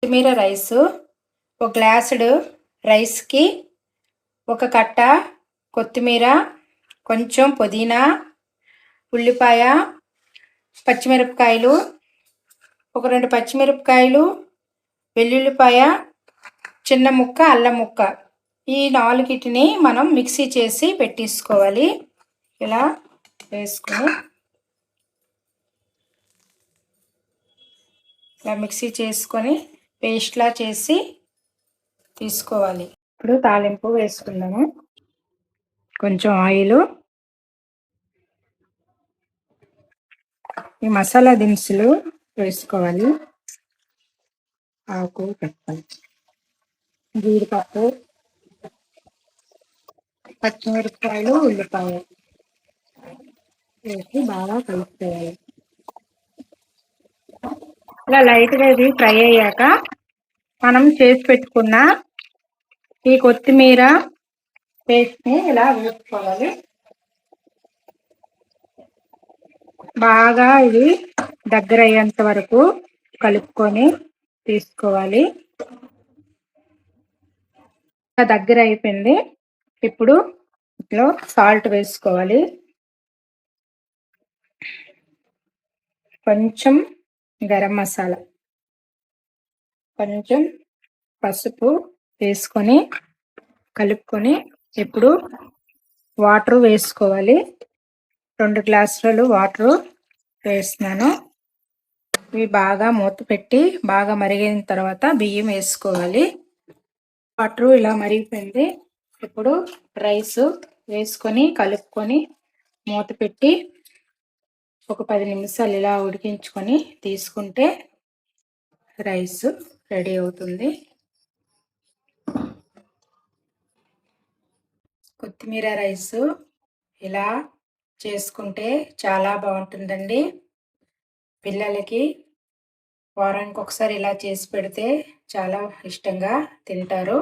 కొత్తిమీర రైసు, ఒక గ్లాసుడు రైస్కి ఒక కట్ట కొత్తిమీర, కొంచెం పుదీనా, ఉల్లిపాయ, పచ్చిమిరపకాయలు, ఒక 2 పచ్చిమిరపకాయలు, వెల్లుల్లిపాయ, చిన్న ముక్క అల్లం ముక్క, ఈ 4టిని మనం మిక్సీ చేసి పెట్టేసుకోవాలి. ఇలా వేసుకొని ఇలా మిక్సీ చేసుకొని పేస్ట్లా చేసి తీసుకోవాలి. ఇప్పుడు తాలింపు వేసుకుందాము. కొంచెం ఆయిల్, ఈ మసాలా దినుసులు వేసుకోవాలి. ఆకు, పెప్పర్, జీడిపప్పు, పచ్చిమిరపకాయలు, ఉల్లిపాయ వేసి బాగా కలుపుకోవాలి. ఇలా లైట్గా ఇది ఫ్రై అయ్యాక మనం చేసి పెట్టుకున్న ఈ కొత్తిమీర పేస్ట్ని ఇలా వేసుకోవాలి. బాగా ఇది దగ్గర అయ్యేంత వరకు కలుపుకొని తీసుకోవాలి. దగ్గర అయిపోయింది. ఇప్పుడు ఇందులో సాల్ట్ వేసుకోవాలి. కొంచెం గరం మసాలా, కొంచెం పసుపు వేసుకొని కలుపుకొని ఇప్పుడు వాటర్ వేసుకోవాలి. 2 గ్లాసులు వాటర్ వేస్తున్నాను. ఇవి బాగా మూత పెట్టి బాగా మరిగిన తర్వాత బియ్యం వేసుకోవాలి. వాటర్ ఇలా మరిగిపోయింది. ఇప్పుడు రైస్ వేసుకొని కలుపుకొని మూత పెట్టి ఒక 10 నిమిషాలు ఇలా ఉడికించుకొని తీసుకుంటే రైస్ రెడీ అవుతుంది. కొత్తిమీర రైసు ఇలా చేసుకుంటే చాలా బాగుంటుందండి. పిల్లలకి వారానికి ఒకసారి ఇలా చేసి పెడితే చాలా ఇష్టంగా తింటారు.